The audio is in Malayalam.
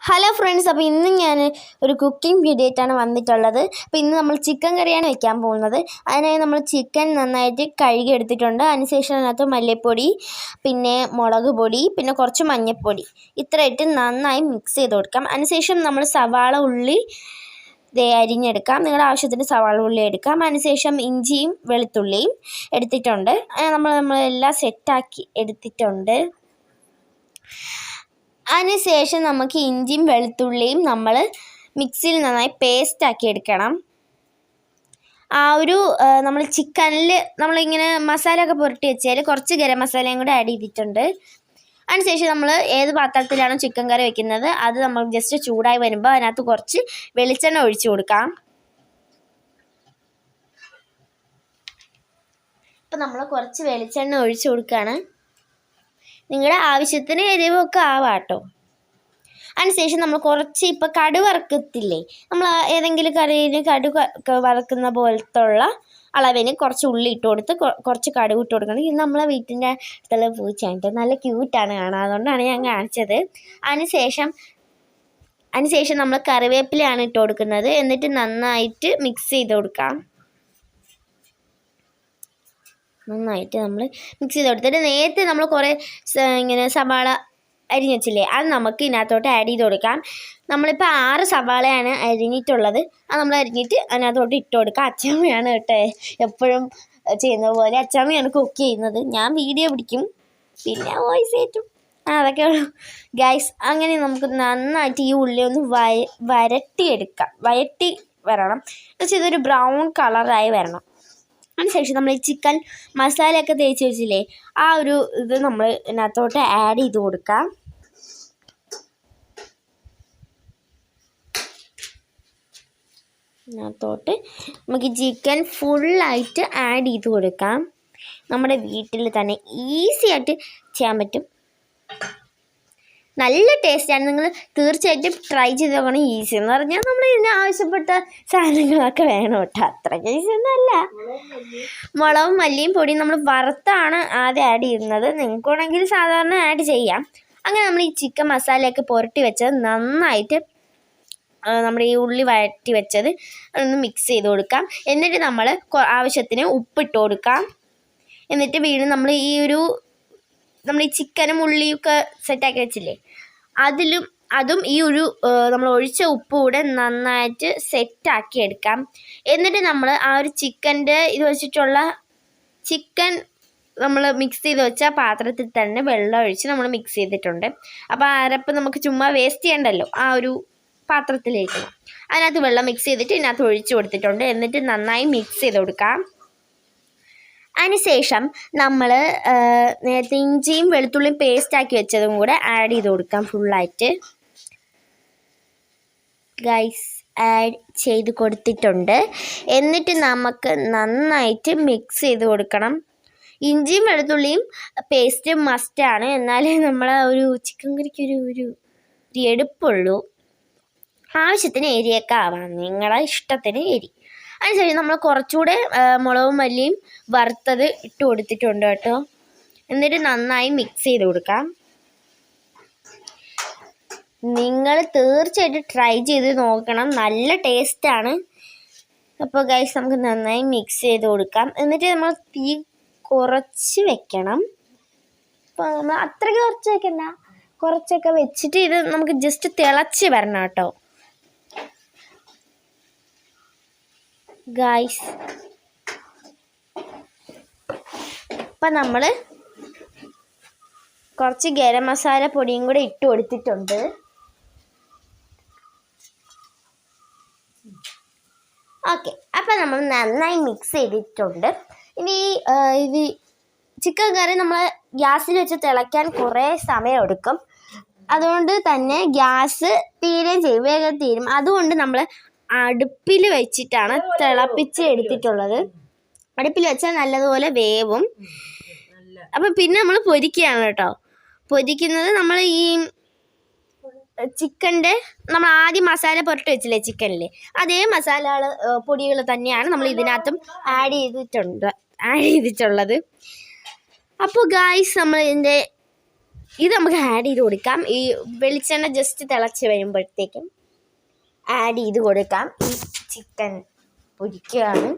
ഹലോ ഫ്രണ്ട്സ്, അപ്പോൾ ഇന്ന് ഞാൻ ഒരു കുക്കിംഗ് വീഡിയോ ആയിട്ടാണ് വന്നിട്ടുള്ളത്. അപ്പോൾ ഇന്ന് നമ്മൾ ചിക്കൻ കറിയാണ് വെക്കാൻ പോകുന്നത്. അതിനായി നമ്മൾ ചിക്കൻ നന്നായിട്ട് കഴുകി എടുത്തിട്ടുണ്ട്. അതിനുശേഷം അതിനകത്ത് മല്ലിപ്പൊടി, പിന്നെ മുളക് പൊടി, പിന്നെ കുറച്ച് മഞ്ഞൾപ്പൊടി ഇത്രയിട്ട് നന്നായി മിക്സ് ചെയ്ത് കൊടുക്കാം. അതിനുശേഷം നമ്മൾ സവാള ഉള്ളി അരിഞ്ഞെടുക്കാം. നിങ്ങളുടെ ആവശ്യത്തിന് സവാള ഉള്ളി എടുക്കാം. അതിനുശേഷം ഇഞ്ചിയും വെളുത്തുള്ളിയും എടുത്തിട്ടുണ്ട്. നമ്മളെല്ലാം സെറ്റാക്കി എടുത്തിട്ടുണ്ട്. അതിനുശേഷം നമുക്ക് ഇഞ്ചിയും വെളുത്തുള്ളിയും നമ്മൾ മിക്സിയിൽ നന്നായി പേസ്റ്റാക്കി എടുക്കണം. നമ്മൾ ചിക്കനിൽ നമ്മളിങ്ങനെ മസാല ഒക്കെ പുരട്ടി വെച്ചാൽ കുറച്ച് ഗരം മസാലയും കൂടെ ആഡ് ചെയ്തിട്ടുണ്ട്. അതിനുശേഷം നമ്മൾ ഏത് പാത്രത്തിലാണോ ചിക്കൻ കറി വെക്കുന്നത് അത് നമ്മൾ ജസ്റ്റ് ചൂടായി വരുമ്പോൾ അതിനകത്ത് കുറച്ച് വെളിച്ചെണ്ണ ഒഴിച്ചു കൊടുക്കാം. ഇപ്പം നമ്മൾ കുറച്ച് വെളിച്ചെണ്ണ ഒഴിച്ചു കൊടുക്കുകയാണ്. നിങ്ങളുടെ ആവശ്യത്തിന് എരിവൊക്കെ ആവാം കേട്ടോ. അതിനുശേഷം നമ്മൾ കുറച്ച് ഇപ്പോൾ കടുക് വറുക്കത്തില്ലേ, നമ്മൾ ഏതെങ്കിലും കറിയിൽ കടുക് വറുക്കുന്ന പോലത്തെ ഉള്ള അളവിന് കുറച്ച് ഉള്ളി ഇട്ട് കൊടുത്ത് കുറച്ച് കടുക് ഇട്ട് കൊടുക്കണം. ഇത് നമ്മളെ വീട്ടിൻ്റെ അടുത്തുള്ള പൂച്ചയായിട്ട് നല്ല ക്യൂട്ടാണ് കാണാൻ, അതുകൊണ്ടാണ് ഞാൻ കാണിച്ചത്. അതിനുശേഷം നമ്മൾ കറിവേപ്പിലയാണ് ഇട്ട് കൊടുക്കുന്നത്. എന്നിട്ട് നന്നായിട്ട് മിക്സ് ചെയ്ത് കൊടുക്കാം. നന്നായിട്ട് നമ്മൾ മിക്സ് ചെയ്ത് കൊടുത്തിട്ട് നേരത്തെ നമ്മൾ കുറേ ഇങ്ങനെ സവാള അരിഞ്ഞ് വെച്ചില്ലേ, അത് നമുക്ക് ഇതിനകത്തോട്ട് ആഡ് ചെയ്ത് കൊടുക്കാം. നമ്മളിപ്പോൾ 6 സവാളയാണ് അരിഞ്ഞിട്ടുള്ളത്. അത് നമ്മൾ അരിഞ്ഞിട്ട് അതിനകത്തോട്ട് ഇട്ട് കൊടുക്കാം. അച്ചമ്മയാണ് കേട്ടോ എപ്പോഴും ചെയ്യുന്നത് പോലെ അച്ചമ്മയാണ് കുക്ക് ചെയ്യുന്നത്. ഞാൻ വീഡിയോ പിടിക്കും, പിന്നെ വോയിസ് ആയിട്ടും അതൊക്കെ ഉള്ളൂ ഗൈസ്. അങ്ങനെ നമുക്ക് നന്നായിട്ട് ഈ ഉള്ളി ഒന്ന് വരട്ടിയെടുക്കാം. വരട്ടി വരണം, പക്ഷേ ഇതൊരു ബ്രൗൺ കളറായി വരണം. അതിനുശേഷം നമ്മൾ ഈ ചിക്കൻ മസാലയൊക്കെ തേച്ച് വെച്ചില്ലേ, ആ ഒരു ഇത് നമ്മൾ ഇതിനകത്തോട്ട് ആഡ് ചെയ്ത് കൊടുക്കാം. ഇതിനകത്തോട്ട് നമുക്ക് ചിക്കൻ ഫുള്ളായിട്ട് ആഡ് ചെയ്ത് കൊടുക്കാം. നമ്മുടെ വീട്ടിൽ തന്നെ ഈസി ആയിട്ട് ചെയ്യാൻ പറ്റും. നല്ല ടേസ്റ്റാണ്. നിങ്ങൾ തീർച്ചയായിട്ടും ട്രൈ ചെയ്ത് നോക്കണം. ഈസി എന്ന് പറഞ്ഞാൽ നമ്മൾ ഇതിന് ആവശ്യപ്പെട്ട സാധനങ്ങളൊക്കെ വേണം കേട്ടോ, അത്ര ഈസി ഒന്നുമല്ല. മുളകും മല്ലിയും പൊടിയും നമ്മൾ വറുത്താണ് ആദ്യം ആഡ് ചെയ്യുന്നത്. നിങ്ങൾക്ക് വേണമെങ്കിൽ സാധാരണ ആഡ് ചെയ്യാം. അങ്ങനെ നമ്മൾ ഈ ചിക്കൻ മസാലയൊക്കെ പുരട്ടി വെച്ചത് നന്നായിട്ട് നമ്മുടെ ഈ ഉള്ളി വഴറ്റി വെച്ചത് അതൊന്ന് മിക്സ് ചെയ്ത് കൊടുക്കാം. എന്നിട്ട് നമ്മൾ ആവശ്യത്തിന് ഉപ്പിട്ട് കൊടുക്കാം. എന്നിട്ട് വീണ്ടും നമ്മൾ നമ്മൾ ഈ ചിക്കനും ഉള്ളിയൊക്കെ സെറ്റാക്കി വെച്ചില്ലേ, അതും ഈ നമ്മൾ ഒഴിച്ച ഉപ്പ് കൂടെ നന്നായിട്ട് സെറ്റാക്കി എടുക്കാം. എന്നിട്ട് നമ്മൾ ആ ഒരു ചിക്കൻ്റെ ഇത് വെച്ചിട്ടുള്ള ചിക്കൻ നമ്മൾ മിക്സ് ചെയ്ത് വെച്ച പാത്രത്തിൽ തന്നെ വെള്ളം ഒഴിച്ച് നമ്മൾ മിക്സ് ചെയ്തിട്ടുണ്ട്. അപ്പോൾ അരപ്പ് നമുക്ക് ചുമ്മാ വേസ്റ്റ് ചെയ്യണ്ടല്ലോ, ആ ഒരു പാത്രത്തിലേക്ക് അതിനകത്ത് വെള്ളം മിക്സ് ചെയ്തിട്ട് ഇതിനകത്ത് ഒഴിച്ച് കൊടുത്തിട്ടുണ്ട്. എന്നിട്ട് നന്നായി മിക്സ് ചെയ്ത് കൊടുക്കാം. അതിനുശേഷം നമ്മൾ നേരത്തെ ഇഞ്ചിയും വെളുത്തുള്ളിയും പേസ്റ്റാക്കി വെച്ചതും കൂടെ ആഡ് ചെയ്ത് കൊടുക്കാം ഫുള്ളായിട്ട്. ഗൈസ് ആഡ് ചെയ്ത് കൊടുത്തിട്ടുണ്ട്. എന്നിട്ട് നമുക്ക് നന്നായിട്ട് മിക്സ് ചെയ്ത് കൊടുക്കണം. ഇഞ്ചിയും വെളുത്തുള്ളിയും പേസ്റ്റ് മസ്റ്റാണ്, എന്നാലേ നമ്മളെ ഒരു ചിക്കൻ കറിക്ക് ഒരു എടുപ്പുള്ളൂ. ആവശ്യത്തിന് എരിയൊക്കെ ആവാം, നിങ്ങളുടെ ഇഷ്ടത്തിന് എരി. അതിനുശേഷം നമ്മൾ കുറച്ചുകൂടെ മുളകും മല്ലിയും വറുത്തത് ഇട്ട് കൊടുത്തിട്ടുണ്ട് കേട്ടോ. എന്നിട്ട് നന്നായി മിക്സ് ചെയ്ത് കൊടുക്കാം. നിങ്ങൾ തീർച്ചയായിട്ടും ട്രൈ ചെയ്ത് നോക്കണം, നല്ല ടേസ്റ്റാണ്. അപ്പോൾ ഗൈസ് നമുക്ക് നന്നായി മിക്സ് ചെയ്ത് കൊടുക്കാം. എന്നിട്ട് നമ്മൾ തീ കുറച്ച് വെക്കണം. അപ്പോൾ നമ്മൾ അത്രയ്ക്ക് കുറച്ച് വെക്കണ്ട, കുറച്ചൊക്കെ വെച്ചിട്ട് ഇത് നമുക്ക് ജസ്റ്റ് തിളച്ച് വരണം കേട്ടോ ഗൈസ്. ഇപ്പം നമ്മൾ കുറച്ച് ഗരം മസാല പൊടിയും കൂടെ ഇട്ട് കൊടുത്തിട്ടുണ്ട്. ഓക്കെ, അപ്പം നമ്മൾ നന്നായി മിക്സ് ചെയ്തിട്ടുണ്ട്. ഇനി ഇത് ചിക്കൻ കറി നമ്മൾ ഗ്യാസിൽ വെച്ച് തിളയ്ക്കാൻ കുറേ സമയം എടുക്കും. അതുകൊണ്ട് തന്നെ ഗ്യാസ് തീരുകയും ചെയ്യും, വേഗം തീരും. അതുകൊണ്ട് നമ്മൾ അടുപ്പിൽ വെച്ചിട്ടാണ് തിളപ്പിച്ച് എടുത്തിട്ടുള്ളത്. അടുപ്പിൽ വെച്ചാൽ നല്ലതുപോലെ വേവും. അപ്പം പിന്നെ നമ്മൾ പൊരിക്കുകയാണ് കേട്ടോ. പൊരിക്കുന്നത് നമ്മൾ ഈ ചിക്കൻ്റെ നമ്മൾ ആദ്യം മസാല പുരട്ടി വെച്ചില്ലേ ചിക്കനിൽ, അതേ പൊടികൾ തന്നെയാണ് നമ്മൾ ഇതിനകത്തും ആഡ് ചെയ്തിട്ടുള്ളത്. അപ്പോൾ ഗായ്സ് നമ്മൾ ഇതിൻ്റെ ഇത് നമുക്ക് ആഡ് ചെയ്ത് കൊടുക്കാം. ഈ വെളിച്ചെണ്ണ ജസ്റ്റ് തിളച്ച് വരുമ്പോഴത്തേക്കും ആഡ് ചെയ്ത് കൊടുക്കാം. ഈ ചിക്കൻ പൊരിക്കുകയാണ്.